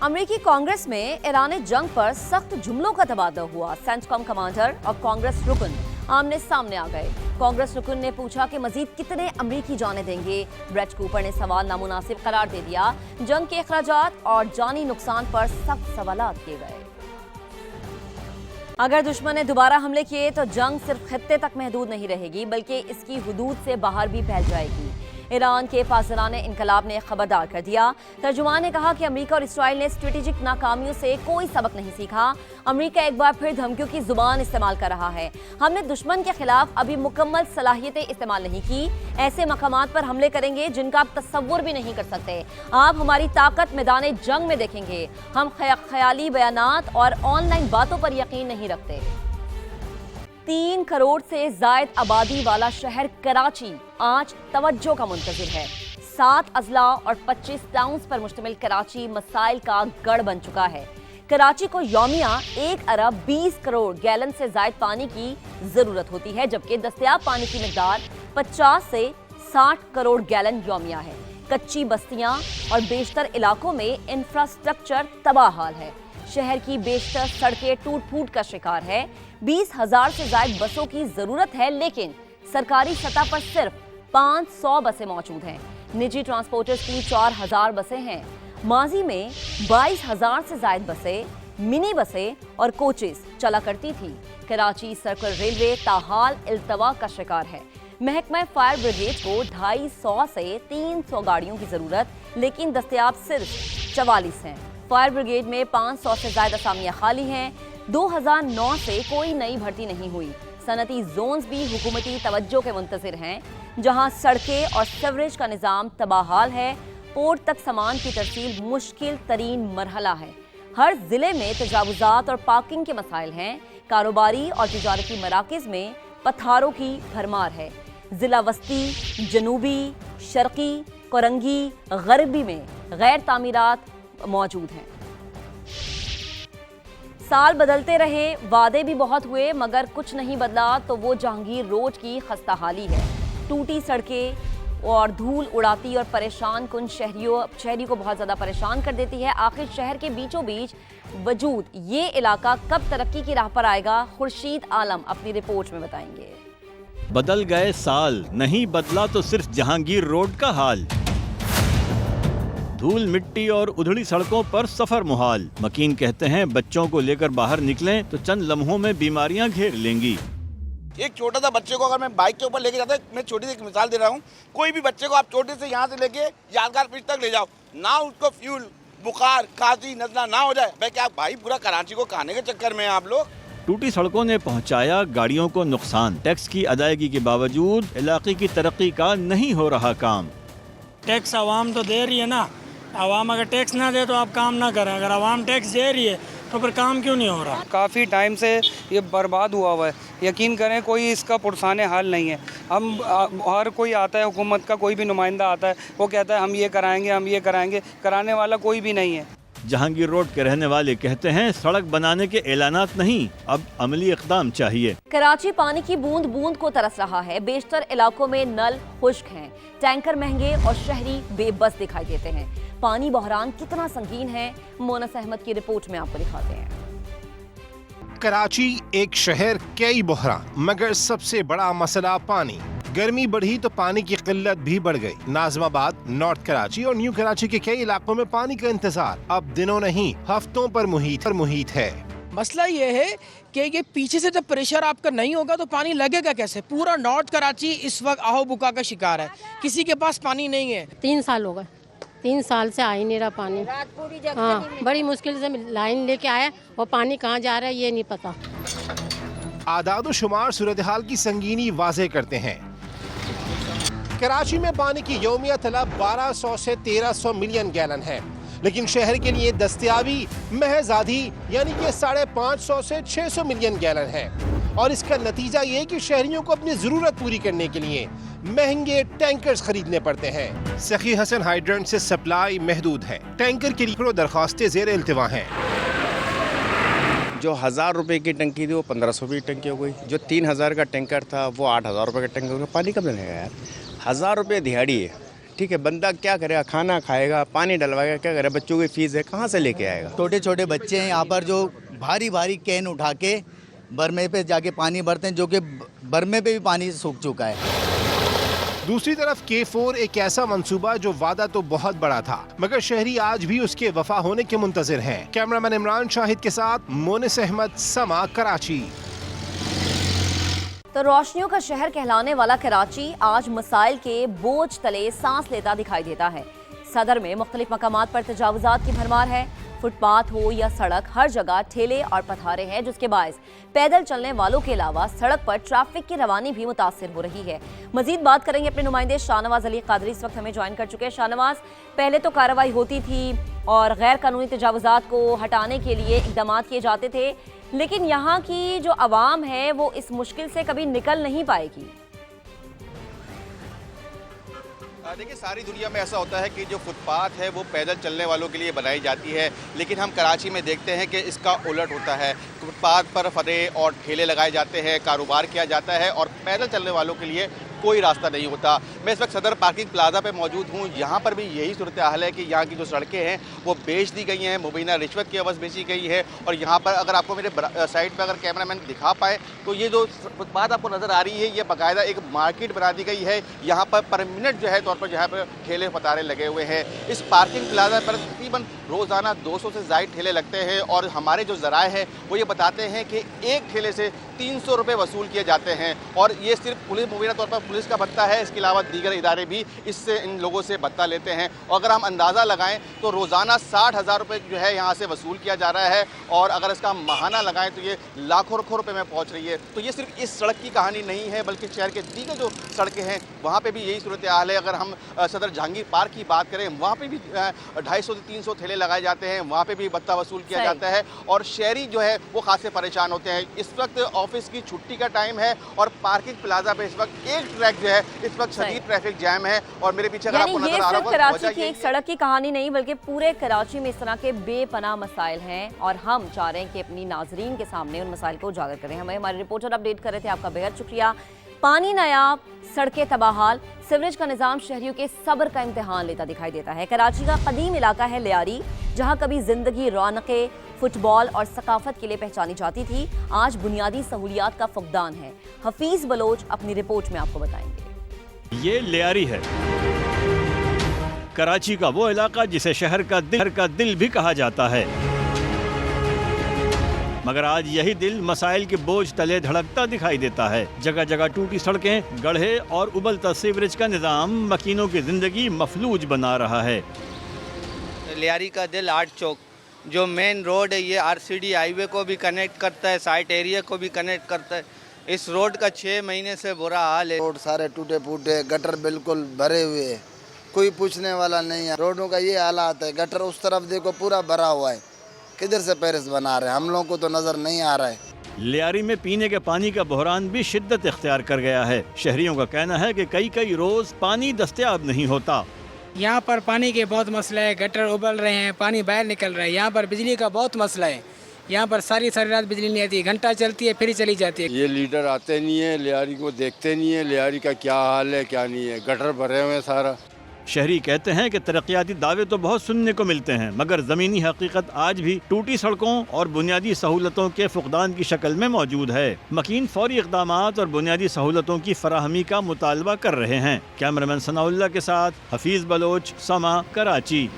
अमेरिकी कांग्रेस में ईरानी जंग पर सख्त जुमलों का तबादला हुआ। सेंटकॉम कमांडर और कांग्रेस रुकन आमने सामने आ गए। कांग्रेस रुकन ने पूछा कि मजीद कितने अमेरिकी जाने देंगे। ब्रेट कूपर ने सवाल नामुनासिब करार दे दिया। जंग के अखराजात और जानी नुकसान पर सख्त सवालात किए गए। अगर दुश्मन ने दोबारा हमले किए तो जंग सिर्फ खित्ते तक महदूद नहीं रहेगी, बल्कि इसकी हुदूद से बाहर भी फैल जाएगी। ईरान के पासदारान इनकलाब ने खबरदार कर दिया। तर्जुमान ने कहा कि अमेरिका और इसराइल ने स्ट्रेटेजिक नाकामियों से कोई सबक नहीं सीखा। अमेरिका एक बार फिर धमकियों की जुबान इस्तेमाल कर रहा है। हमने दुश्मन के खिलाफ अभी मुकम्मल सलाहियतें इस्तेमाल नहीं की। ऐसे मकामात पर हमले करेंगे जिनका आप तस्वुर भी नहीं कर सकते। आप हमारी ताकत मैदान जंग में देखेंगे। हम ख्याली बयानात और ऑनलाइन बातों पर यकीन नहीं रखते। 3 करोड़ से जायद आबादी वाला शहर कराची आज तवज्जो का मुंतज़िर है। 7 अजला और 25 टाउन्स पर मुश्तमिल कराची मसाइल का गढ़ बन चुका है। कराची को यौमिया 1 अरब 20 करोड़ गैलन से जायद पानी की जरूरत होती है, जबकि दस्तयाब पानी की मिकदार 50 से 60 करोड़ गैलन यौमिया है। कच्ची बस्तियां और बेशतर इलाकों में इंफ्रास्ट्रक्चर तबाह हाल है। शहर की बेशतर सड़कें टूट फूट का शिकार है। 20,000 से ज्यादा बसों की जरूरत है, लेकिन सरकारी सतह पर सिर्फ 500 बसें मौजूद हैं। निजी ट्रांसपोर्टर्स की 4,000 बसें हैं। माजी में 22,000 से ज्यादा बसें, मिनी बसें और कोचेस चला करती थी। कराची सर्कल रेलवे ताहाल इल्तवा का शिकार है। महकमा फायर ब्रिगेड को 250 से 300 गाड़ियों की जरूरत, लेकिन दस्तयाब सिर्फ 44 हैं। फायर ब्रिगेड में 500 से ज्यादा असामियां खाली हैं। 2009 से कोई नई भर्ती नहीं हुई। सनती जोन्स भी हुकूमती तवज्जो के मुंतज़िर हैं, जहां सड़कें और सीवरेज का निज़ाम तबाहाल है। पोर्ट तक सामान की तरसील मुश्किल तरीन मरहला है। हर जिले में तजावुजात और पार्किंग के मसाइल हैं। कारोबारी और तिजारती मराकज़ में पत्थरों की भरमार है। जिला वस्ती, जनूबी, शर्की, कोरंगी, गरबी में गैर तामीरात मौजूद हैं। साल बदलते रहे, वादे भी बहुत हुए, मगर कुछ नहीं बदला तो वो जहांगीर रोड की खस्ताहाली है। टूटी सड़कें और धूल उड़ाती और परेशान कुन शहरी को बहुत ज़्यादा परेशान कर देती है। आखिर शहर के बीचों बीच वजूद ये इलाका कब तरक्की की राह पर आएगा? खुर्शीद आलम अपनी रिपोर्ट में बताएंगे। बदल गए साल, नहीं बदला तो सिर्फ जहांगीर रोड का हाल। धूल मिट्टी और उधड़ी सड़कों पर सफर मुहाल। मकीन कहते हैं बच्चों को लेकर बाहर निकलें तो चंद लम्हों में बीमारियां घेर लेंगी। एक छोटा सा बच्चे को अगर मैं बाइक के ऊपर लेके जाता हूँ, मैं छोटी सी एक मिसाल दे रहा हूँ, कोई भी बच्चे को आप छोटे से यहाँ से लेके यादगार ब्रिज तक ले जाओ ना, उसको फ्यूल, बुखार, खांसी, नजला ना हो जाए। मैं क्या भाई पूरा कराची को खाने के चक्कर में आप लोग। टूटी सड़कों ने पहुंचाया गाड़ियों को नुकसान। टैक्स की अदायगी के बावजूद इलाके की तरक्की का नहीं हो रहा काम। टैक्स आवाम तो दे रही है ना, आवाम अगर टैक्स ना दे तो आप काम ना करें। अगर आवाम टैक्स दे रही है तो फिर काम क्यों नहीं हो रहा? काफ़ी टाइम से ये बर्बाद हुआ हुआ है। यकीन करें कोई इसका पुरसाने हाल नहीं है। हम हर कोई आता है, हुकूमत का कोई भी नुमाइंदा आता है, वो कहता है हम ये कराएंगे, हम ये कराएंगे, कराने वाला कोई भी नहीं है। जहांगीर रोड के रहने वाले कहते हैं सड़क बनाने के ऐलानात नहीं, अब अमली इक़दाम चाहिए। कराची पानी की बूंद बूंद को तरस रहा है। बेशतर इलाकों में नल खुश्क हैं। टैंकर महंगे और शहरी बेबस दिखाई देते हैं। पानी बहरान कितना संगीन है, मोनस अहमद की रिपोर्ट में आपको दिखाते हैं। कराची एक शहर कई बहरान, मगर सबसे बड़ा मसला पानी। गर्मी बढ़ी तो पानी की किल्लत भी बढ़ गई। नाजमाबाद, नॉर्थ कराची और न्यू कराची के कई इलाकों में पानी का इंतजार अब दिनों नहीं हफ्तों पर मुहित है। मसला ये है कि ये पीछे से जब प्रेशर आपका नहीं होगा तो पानी लगेगा कैसे? पूरा नॉर्थ कराची इस वक्त आहो बुका का शिकार है। किसी के पास पानी नहीं है। 3 साल हो गए, 3 साल से आ ही नहीं रहा पानी। हाँ, बड़ी मुश्किल से लाइन लेके आया और पानी कहाँ जा रहा है ये नहीं पता। आदाद शुमार सूरत हाल की संगीनी वाज़े करते हैं। कराची में पानी की यौमिया तलब 1200 से 1300 मिलियन गैलन है, लेकिन शहर के लिए दस्तयाबी महज आधी यानी कि 550 से 600 मिलियन गैलन है। और इसका नतीजा ये कि शहरियों को अपनी जरूरत पूरी करने के लिए महंगे टैंकर्स खरीदने पड़ते हैं। सखी हसन हाइड्रेंट से सप्लाई महदूद है। टैंकर की लिखो दरखास्तें ज़ेर इल्तिवा हैं। जो 1000 रुपए की टंकी थी वो 1500 की टंकी हो गई। जो 3000 का टैंकर था वो 8000 रुपए का टैंकर हो गया। पानी कब लगेगा यार? 1000 रुपये दिहाड़ी है, ठीक है, बंदा क्या करेगा, खाना खाएगा, पानी डलवाएगा, क्या करेगा, बच्चों की फीस है, कहाँ से लेके आएगा। छोटे छोटे बच्चे हैं यहाँ पर जो भारी भारी कैन उठा के बरमे पे जाके पानी भरते हैं, जो कि बरमे पे भी पानी सूख चुका है। दूसरी तरफ K4 एक ऐसा मंसूबा जो वादा तो बहुत बड़ा था, मगर शहरी आज भी उसके वफा होने के मुंतजिर हैं। कैमरामैन इमरान शाहिद के साथ मोनिस अहमद, समा, कराची। तो रोशनियों का शहर कहलाने वाला कराची आज मसाइल के बोझ तले सांस लेता दिखाई देता है। सदर में मुख्तलिफ मकामात पर तजावुजात की भरमार है। फुटपाथ हो या सड़क, हर जगह ठेले और पथारे हैं, जिसके बायस पैदल चलने वालों के अलावा सड़क पर ट्रैफिक की रवानी भी मुतासिर हो रही है। मजीद बात करेंगे अपने नुमाइंदे शाहनवाज अली कादरी, इस वक्त हमें ज्वाइन कर चुके हैं। शाहनवाज, पहले तो कार्रवाई होती थी और गैर कानूनी तजावुजात को हटाने के लिए इकदाम किए जाते थे, लेकिन यहाँ की जो आवाम है वो इस मुश्किल से कभी निकल नहीं पाएगी। देखिए, सारी दुनिया में ऐसा होता है कि जो फुटपाथ है वो पैदल चलने वालों के लिए बनाई जाती है, लेकिन हम कराची में देखते हैं कि इसका उलट होता है। फुटपाथ पर फरे और ठेले लगाए जाते हैं, कारोबार किया जाता है और पैदल चलने वालों के लिए कोई रास्ता नहीं होता। मैं इस वक्त सदर पार्किंग प्लाजा पे मौजूद हूँ। यहाँ पर भी यही सूरत हाल है कि यहाँ की जो सड़कें हैं वो बेच दी गई हैं, मुबीना रिश्वत की अवज़ बेची गई है। और यहाँ पर अगर आपको मेरे साइड पर अगर कैमरामैन दिखा पाए तो ये जो फुटपाथ आपको नज़र आ रही है, ये बाकायदा एक मार्केट बना दी गई है। यहाँ पर पर मिनट जो है तौर पर जहाँ पर ठेले पतारे लगे हुए हैं। इस पार्किंग प्लाजा पर तकरीबन रोज़ाना 200 से ज़ायद ठेले लगते हैं और हमारे जो ज़राए हैं वो ये बताते हैं कि एक ठेले से 300 रुपये वसूल किए जाते हैं। और ये सिर्फ पुलिस, मुबीना तौर पर पुलिस का भत्ता है, इसके अलावा दीगर इदारे भी इससे इन लोगों से भत्ता लेते हैं। और अगर हम अंदाज़ा लगाएं तो रोज़ाना 60,000 रुपये जो है यहाँ से वसूल किया जा रहा है और अगर इसका माहाना लगाएं तो ये लाखों रुपये में पहुँच रही है। तो ये सिर्फ इस सड़क की कहानी नहीं है, बल्कि शहर के दीगर जो सड़कें हैं वहाँ पर भी यही सूरत हाल है। अगर हम सदर जहांगीर पार्क की बात करें, वहाँ पर भी 250 से 300 ठेले लगाए जाते हैं, वहाँ पर भी भत्ता वसूल किया जाता है और शहरी जो है वो खासे परेशान होते हैं। इस वक्त ऑफिस की छुट्टी का टाइम है और पार्किंग प्लाजा पे इस वक्त एक ट्रैक जो है इस वक्त शदीद ट्रैफिक जैम है और मेरे पीछे अगर आपको नजर आ रहा होगा, कराची की एक सड़क की कहानी नहीं बल्कि पूरे कराची में इस तरह के बेपनाह मसाइल हैं और हम चाह रहे हैं कि अपनी नाजरीन के सामने उन मसाइल को उजागर करें। हमें हमारे रिपोर्टर अपडेट कर रहे थे, आपका बेहद शुक्रिया। पानी नायाब, सड़कें तबाहाल, सीवरेज का निजाम शहरियों के सब्र का इम्तिहान लेता दिखाई देता है। कराची का कदीम इलाका है लियारी, जहां कभी जिंदगी, रौनकें, फुटबॉल और सकाफत के लिए पहचानी जाती थी, आज बुनियादी सहूलियात का फुकदान है। हफीज बलोच अपनी रिपोर्ट में आपको बताएंगे। ये लियारी है, कराची का वो इलाका जिसे शहर का दिल भी कहा जाता है, मगर आज यही दिल मसाइल के बोझ तले धड़कता दिखाई देता है। जगह जगह टूटी सड़कें, गड्ढे और उबलता सीवरेज का निजाम मकीनों की जिंदगी मफलूज बना रहा है। लियारी का दिल आर्ट चौक जो मेन रोड है, ये आरसीडी हाईवे को भी कनेक्ट करता है, साइट एरिया को भी कनेक्ट करता है। इस रोड का 6 महीने से बुरा हाल है। रोड सारे टूटे फूटे, गटर बिल्कुल भरे हुए हैं, कोई पूछने वाला नहीं है। रोडों का ये हालात है, गटर उस तरफ देखो पूरा भरा हुआ है, किधर से पेरिस बना रहे हैं, हम लोगों को तो नजर नहीं आ रहा है। लियारी में पीने के पानी का बहरान भी शिद्दत इख्तियार कर गया है। शहरियों का कहना है कि कई रोज पानी दस्तयाब नहीं होता। यहाँ पर पानी के बहुत मसला है, गटर उबल रहे हैं, पानी बाहर निकल रहा है। यहाँ पर बिजली का बहुत मसला है, यहाँ पर सारी रात बिजली नहीं आती, घंटा चलती है फिर ही चली जाती है। ये लीडर आते नहीं है, लियारी को देखते नहीं है, लियारी का क्या हाल है क्या नहीं है, गटर भरे हुए हैं सारा। शहरी कहते हैं कि तरक्याती दावे तो बहुत सुनने को मिलते हैं, मगर ज़मीनी हकीकत आज भी टूटी सड़कों और बुनियादी सहूलतों के फुकदान की शक्ल में मौजूद है। मकीन फौरी इक़दामात और बुनियादी सहूलतों की फराहमी का मुतालबा कर रहे हैं। कैमरामैन सनाउल्लाह के साथ हफीज़ बलोच, समा, कराची।